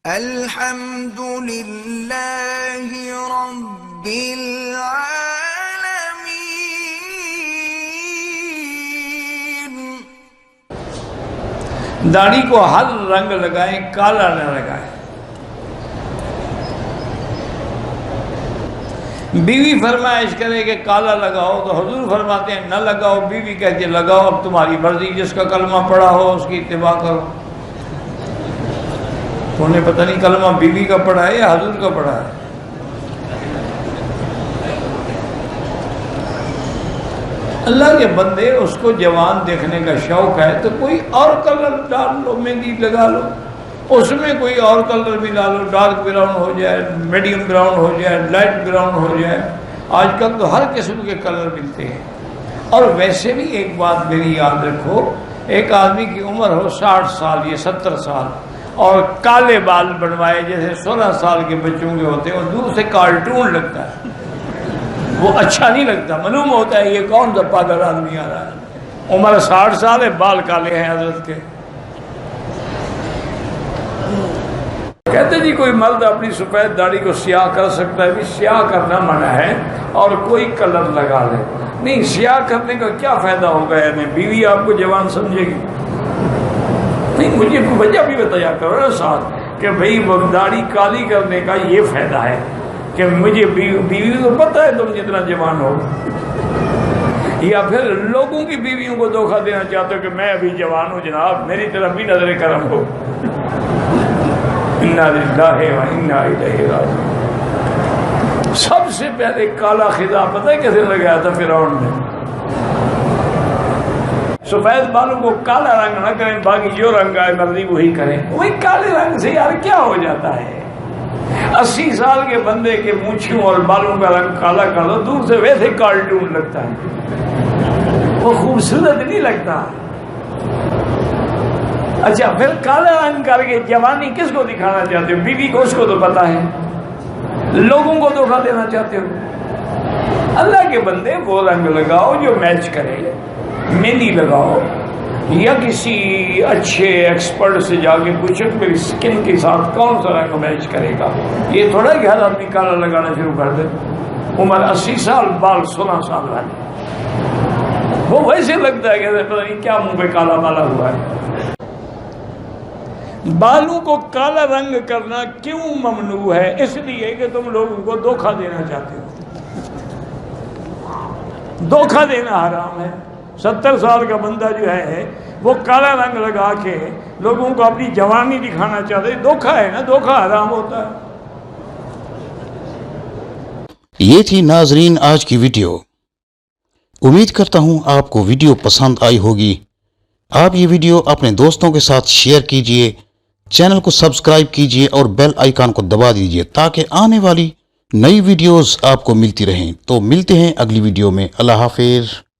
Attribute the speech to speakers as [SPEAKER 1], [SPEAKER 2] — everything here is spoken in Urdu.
[SPEAKER 1] الحمد لله رب العالمين۔
[SPEAKER 2] داڑھی کو ہر رنگ لگائیں، کالا نہ لگائیں۔ بیوی فرمائش کرے کہ کالا لگاؤ تو حضور فرماتے ہیں نہ لگاؤ، بیوی کہتی ہے لگاؤ، اب تمہاری مرضی، جس کا کلمہ پڑھا ہو اس کی اتباع کرو۔ انہیں پتہ نہیں کلمہ بیوی کا پڑھا ہے یا حضور کا پڑھا ہے۔ اللہ کے بندے، اس کو جوان دیکھنے کا شوق ہے تو کوئی اور کلر ڈال لو، مہندی لگا لو، اس میں کوئی اور کلر ملا لو، ڈارک براؤن ہو جائے، میڈیم براؤن ہو جائے، لائٹ براؤن ہو جائے۔ آج کل تو ہر قسم کے کلر ملتے ہیں۔ اور ویسے بھی ایک بات میری یاد رکھو، ایک آدمی کی عمر ہو 60 سال یا 70 سال اور کالے بال بنوائے جیسے 16 سال کے بچوں کے ہوتے ہیں، اور دور سے کارٹون لگتا ہے، وہ اچھا نہیں لگتا، معلوم ہوتا ہے یہ کون سا پاگل آدمی آ رہا ہے۔ عمر 60 سال ہے، بال کالے ہیں حضرت کے۔ کہتے جی کوئی مرد اپنی سفید داڑھی کو سیاہ کر سکتا ہے، بھی سیاہ کرنا منع ہے اور کوئی کلر لگا لے۔ نہیں، سیاہ کرنے کا کیا فائدہ ہوگا؟ یعنی بیوی آپ کو جوان سمجھے گی؟ نہیں، مجھے وجہ بھی بتایا کرو نا ساتھ کہ بھئی وہ داڑھی کالی کرنے کا یہ فائدہ ہے کہ مجھے بیوی کو پتہ ہے تم جتنا جوان ہو، یا پھر لوگوں کی بیویوں کو دھوکہ دینا چاہتے ہو کہ میں ابھی جوان ہوں جناب، میری طرف بھی نظر کرم ہو۔ انا للہ و انا الیہ راجعون۔ سب سے پہلے کالا خطاب پتہ ہے کیسے لگایا تھا فرعون نے؟ سفید بالوں کو کالا رنگ نہ کریں، باقی جو رنگ آئے مرضی وہی کریں۔ وہی کالے رنگ سے یار کیا ہو جاتا ہے؟ 80 سال کے بندے کے مونچھوں اور بالوں کا رنگ کالا کر دو، دور سے ویسے کارٹون لگتا ہے، وہ خوبصورت نہیں لگتا۔ اچھا، پھر کالا رنگ کر کے جوانی کس کو دکھانا چاہتے ہو؟ بیوی کو، اس کو تو پتا ہے، لوگوں کو دھوکہ دینا چاہتے ہو؟ اللہ کے بندے وہ رنگ لگاؤ جو میچ کرے، مہندی لگاؤ، یا کسی اچھے ایکسپرٹ سے جا کے پوچھو کہ میری سکن کے ساتھ کون سا رنگ میچ کرے گا۔ یہ تھوڑا کہ ہر آدمی کالا لگانا شروع کر دے، عمر 80 سال، بال 16 سال والے، وہ ویسے لگتا ہے کہ پتہ نہیں کیا منہ پہ کالا مالا ہوا ہے۔ بالوں کو کالا رنگ کرنا کیوں ممنوع ہے؟ اس لیے کہ تم لوگوں کو دھوکہ دینا چاہتے ہو۔ دھوکہ دینا حرام ہے۔ 70 سال کا بندہ جو ہے وہ کالا رنگ لگا کے لوگوں کو اپنی جوانی دکھانا چاہتے، دھوکہ ہے نا، دھوکہ حرام ہوتا ہے۔
[SPEAKER 3] یہ تھی ناظرین آج کی ویڈیو۔ امید کرتا ہوں آپ کو ویڈیو پسند آئی ہوگی۔ آپ یہ ویڈیو اپنے دوستوں کے ساتھ شیئر کیجئے، چینل کو سبسکرائب کیجئے اور بیل آئیکن کو دبا دیجئے تاکہ آنے والی نئی ویڈیوز آپ کو ملتی رہیں۔ تو ملتے ہیں اگلی ویڈیو میں۔ اللہ حافظ۔